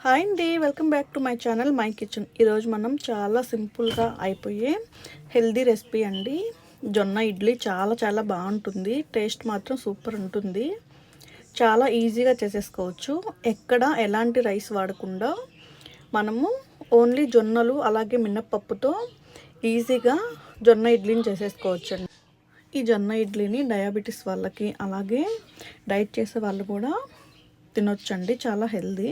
Hi అండి, welcome back to my channel my kitchen. ఈరోజు మనం చాలా సింపుల్గా అయిపోయే హెల్దీ రెసిపీ అండి. జొన్న ఇడ్లీ చాలా బాగుంటుంది. టేస్ట్ మాత్రం సూపర్ ఉంటుంది. చాలా ఈజీగా చేసేసుకోవచ్చు. ఎక్కడ ఎలాంటి రైస్ వాడకుండా మనము ఓన్లీ జొన్నలు అలాగే మినప్పప్పుతో ఈజీగా జొన్న ఇడ్లీని చేసేసుకోవచ్చు అండి. ఈ జొన్న ఇడ్లీని డయాబెటీస్ వాళ్ళకి అలాగే డైట్ చేసే వాళ్ళు కూడా తినొచ్చండి. చాలా హెల్దీ.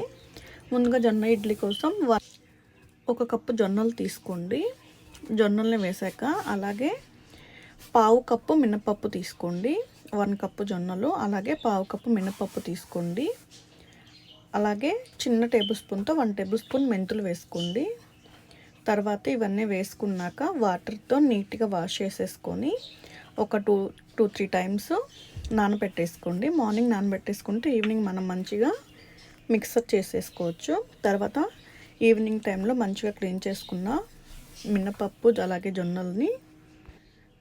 ముందుగా జొన్న ఇడ్లీ కోసం 1 కప్పు జొన్నలు తీసుకోండి. జొన్నల్ని వేసాక అలాగే 1/2 కప్పు మినపప్పు తీసుకోండి. 1 కప్పు జొన్నలు అలాగే 1/2 కప్పు మినపప్పు తీసుకోండి. అలాగే చిన్న టేబుల్ స్పూన్తో 1 టేబుల్ స్పూన్ మెంతులు వేసుకోండి. తర్వాత ఇవన్నీ వేసుకున్నాక వాటర్తో నీట్గా వాష్ చేసేసుకొని ఒక 2-3 టైమ్స్ నానబెట్టేసుకోండి. మార్నింగ్ నానబెట్టేసుకుంటే ఈవినింగ్ మనం మంచిగా మిక్సర్ చేసేసుకోవచ్చు. తర్వాత ఈవినింగ్ టైంలో మంచిగా క్లీన్ చేసుకున్న మినపప్పు అలాగే జొన్నల్ని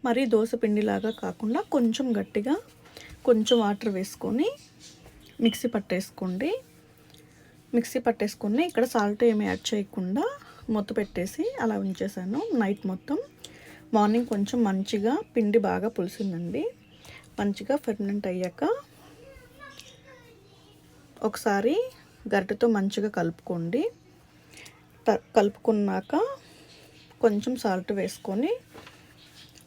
మరీ దోశ పిండిలాగా కాకుండా కొంచెం గట్టిగా కొంచెం వాటర్ వేసుకొని మిక్సీ పట్టేసుకోండి. మిక్సీ పట్టేసుకొని ఇక్కడ సాల్ట్ ఏమి యాడ్ చేయకుండా మూత పెట్టేసి అలా ఉంచేసాను నైట్ మొత్తం. మార్నింగ్ కొంచెం మంచిగా పిండి బాగా పులిసిందండి. మంచిగా ఫెర్మెంట్ అయ్యాక ఒకసారి గరిటెతో మంచిగా కలుపుకోండి. కలుపుకున్నాక కొంచెం సాల్ట్ వేసుకొని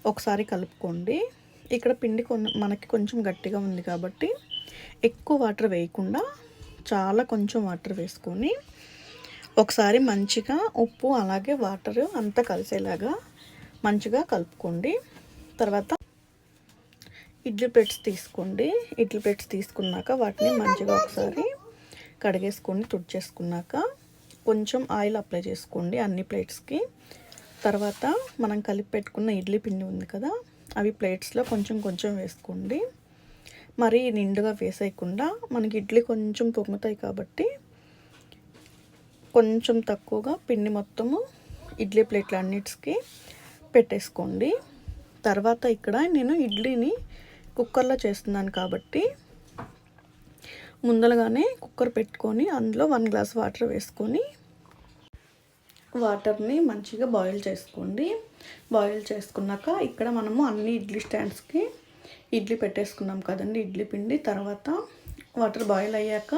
ఒకసారి కలుపుకోండి. ఇక్కడ పిండి మనకి కొంచెం గట్టిగా ఉంది కాబట్టి ఎక్కువ వాటర్ వేయకుండా చాలా కొంచెం వాటర్ వేసుకొని ఒకసారి మంచిగా ఉప్పు అలాగే వాటర్ అంతా కలిసేలాగా మంచిగా కలుపుకోండి. తర్వాత ఇడ్లీ ప్లేట్స్ తీసుకోండి. ఇడ్లీ ప్లేట్స్ తీసుకున్నాక వాటిని మంచిగా ఒకసారి కడిగేసుకొని తుడిచేసుకున్నాక కొంచెం ఆయిల్ అప్లై చేసుకోండి అన్ని ప్లేట్స్కి. తర్వాత మనం కలిపి పెట్టుకున్న ఇడ్లీ పిండి ఉంది కదా, అవి ప్లేట్స్లో కొంచెం వేసుకోండి. మరి నిండుగా వేసేయకుండా, మనకి ఇడ్లీ కొంచెం పొంగుతాయి కాబట్టి కొంచెం తక్కువగా పిండి మొత్తము ఇడ్లీ ప్లేట్లు అన్నిటికి పెట్టేసుకోండి. తర్వాత ఇక్కడ నేను ఇడ్లీని కుక్కర్లో చేస్తున్నాను కాబట్టి ముందరగానే కుక్కర్ పెట్టుకొని అందులో 1 గ్లాస్ వాటర్ వేసుకొని వాటర్ని మంచిగా బాయిల్ చేసుకోండి. బాయిల్ చేసుకున్నాక ఇక్కడ మనము అన్ని ఇడ్లీ స్టాండ్స్కి ఇడ్లీ పెట్టేసుకున్నాం కదండి ఇడ్లీ పిండి. తర్వాత వాటర్ బాయిల్ అయ్యాక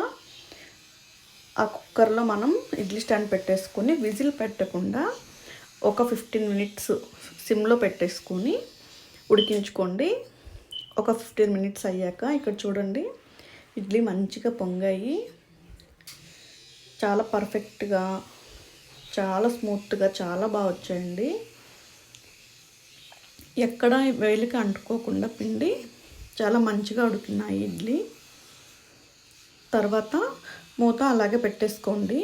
ఆ కుక్కర్లో మనం ఇడ్లీ స్టాండ్ పెట్టేసుకొని విజిల్ పెట్టకుండా ఒక 15 మినిట్స్ సిమ్లో పెట్టేసుకొని ఉడికించుకోండి. ఒక 15 మినిట్స్ అయ్యాక ఇక్కడ చూడండి ఇడ్లీ మంచిగా పొంగాయి. చాలా పర్ఫెక్ట్గా చాలా స్మూత్గా చాలా బాగా వచ్చాయండి. ఎక్కడ వేలికి అంటుకోకుండా పిండి చాలా మంచిగా ఉడికినాయి ఇడ్లీ. తర్వాత మూత అలాగే పెట్టేసుకోండి.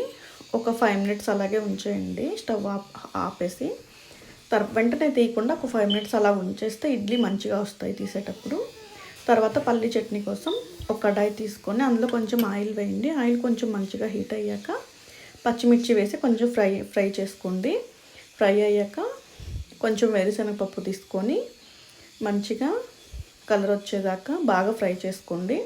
ఒక 5 మినిట్స్ అలాగే ఉంచేయండి. స్టవ్ ఆపేసి వెంటనే తీయకుండా ఒక 5 మినిట్స్ అలా ఉంచేస్తే ఇడ్లీ మంచిగా వస్తాయి తీసేటప్పుడు. తర్వాత పల్లి చట్నీ కోసం ఒక కడాయి తీసుకొని అందులో కొంచెం ఆయిల్ వేయండి. ఆయిల్ కొంచెం మంచిగా హీట్ అయ్యాక పచ్చిమిర్చి వేసి కొంచెం ఫ్రై చేసుకోండి. ఫ్రై అయ్యాక కొంచెం వేరుశనగపప్పు తీసుకొని మంచిగా కలర్ వచ్చేదాకా బాగా ఫ్రై చేసుకోండి.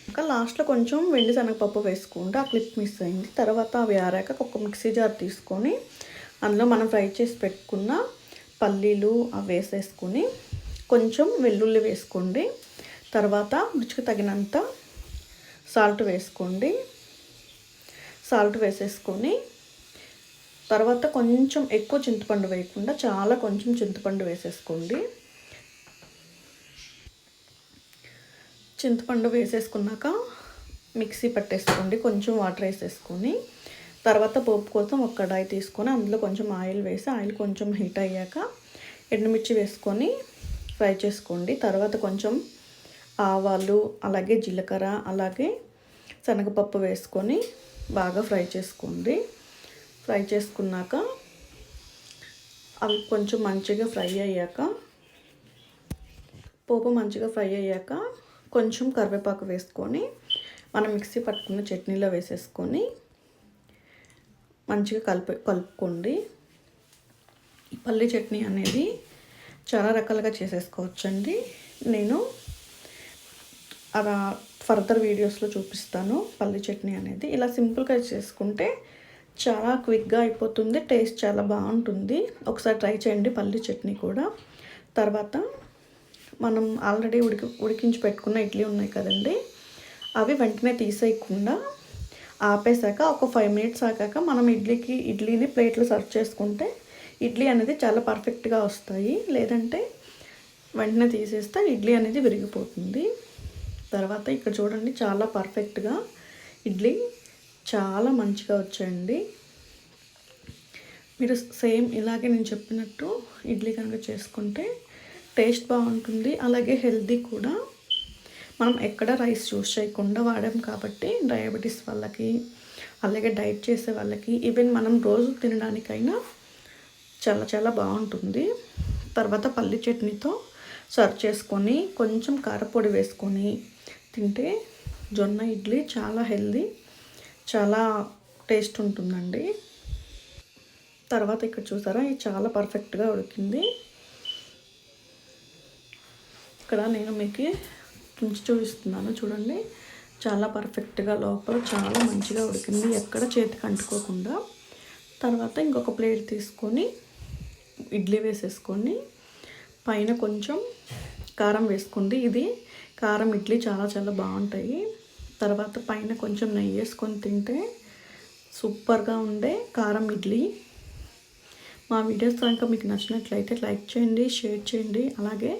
ఇంకా లాస్ట్లో కొంచెం వెండి శనగపప్పు వేసుకుంటే ఆ క్లిప్ మిస్ అయింది. తర్వాత అవి ఆరాక ఒక మిక్సీ జార్ తీసుకొని అందులో మనం ఫ్రై చేసి పెట్టుకున్న పల్లీలు అవి వేసేసుకొని కొంచెం వెల్లుల్లి వేసుకోండి. తర్వాత రుచికి తగినంత సాల్ట్ వేసుకోండి. సాల్ట్ వేసేసుకొని తర్వాత కొంచెం ఎక్కువ చింతపండు వేయకుండా చాలా కొంచెం చింతపండు వేసేసుకోండి. చింతపండు వేసేసుకున్నాక మిక్సీ పట్టేసుకోండి. కొంచెం వాటర్ వేసేసుకొని తర్వాత పోపు కోసం ఒక కడాయి తీసుకొని అందులో కొంచెం ఆయిల్ వేసి ఆయిల్ కొంచెం హీట్ అయ్యాక ఎండుమిర్చి వేసుకొని ఫ్రై చేసుకోండి. తర్వాత కొంచెం ఆవాలు అలాగే జీలకర్ర అలాగే శనగపప్పు వేసుకొని బాగా ఫ్రై చేసుకోండి. ఫ్రై చేసుకున్నాక అవి కొంచెం మంచిగా ఫ్రై అయ్యాక పోపు మంచిగా ఫ్రై అయ్యాక కొంచెం కరివేపాకు వేసుకొని మనం మిక్సీ పట్టుకున్న చట్నీలో వేసేసుకొని మంచిగా కలుపుకోండి. ఈ పల్లి చట్నీ అనేది చాలా రకాలుగా చేసేసుకోవచ్చండి. నేను అలా ఫర్దర్ వీడియోస్లో చూపిస్తాను పల్లి చట్నీ అనేది. ఇలా సింపుల్గా చేసుకుంటే చాలా క్విక్గా అయిపోతుంది, టేస్ట్ చాలా బాగుంటుంది. ఒకసారి ట్రై చేయండి పల్లి చట్నీ కూడా. తర్వాత మనం ఆల్రెడీ ఉడికించి పెట్టుకున్న ఇడ్లీ ఉన్నాయి కదండి, అవి వెంటనే తీసేయకుండా ఆపేసాక ఒక 5 మినిట్స్ ఆగాక మనం ఇడ్లీని ప్లేట్లో సర్వ్ చేసుకుంటే ఇడ్లీ అనేది చాలా పర్ఫెక్ట్గా వస్తాయి. లేదంటే వెంటనే తీసేస్తే ఇడ్లీ అనేది విరిగిపోతుంది. తర్వాత ఇక్కడ చూడండి, చాలా పర్ఫెక్ట్గా ఇడ్లీ చాలా మంచిగా వచ్చాయండి. మీరు సేమ్ ఇలాగే నేను చెప్పినట్టు ఇడ్లీ కనుక చేసుకుంటే టేస్ట్ బాగుంటుంది, అలాగే హెల్తీ కూడా. మనం ఎక్కడ రైస్ యూస్ చేయకుండా వాడాం కాబట్టి డయాబెటీస్ వాళ్ళకి, అలాగే డైట్ చేసే వాళ్ళకి, ఈవెన్ మనం రోజు తినడానికైనా చాలా చాలా బాగుంటుంది. తర్వాత పల్లి చట్నీతో సర్వ్ చేసుకొని కొంచెం కారపొడి వేసుకొని తింటే జొన్న ఇడ్లీ చాలా హెల్దీ, చాలా టేస్ట్ ఉంటుందండి. తర్వాత ఇక్కడ చూసారా, ఇది చాలా పర్ఫెక్ట్గా ఉడికింది. ఇక్కడ నేను మీకు తుంచి చూపిస్తున్నాను చూడండి, చాలా పర్ఫెక్ట్గా లోపల చాలా మంచిగా ఉడికింది, ఎక్కడ చేతికి అంటుకోకుండా. తర్వాత ఇంకొక ప్లేట్ తీసుకొని ఇడ్లీ వేసేసుకొని పైన కొంచెం కారం వేసుకోండి. ఇది కారం ఇడ్లీ చాలా చాలా బాగుంటాయి. తర్వాత పైన కొంచెం నెయ్యి వేసుకొని తింటే సూపర్గా ఉండే కారం ఇడ్లీ. మా వీడియోస్ కనుక మీకు నచ్చినట్లయితే లైక్ చేయండి, షేర్ చేయండి, అలాగే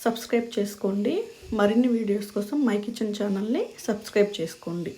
సబ్స్క్రైబ్ చేసుకోండి. మరిన్ని వీడియోస్ కోసం మై కిచెన్ ఛానల్ని సబ్స్క్రైబ్ చేసుకోండి.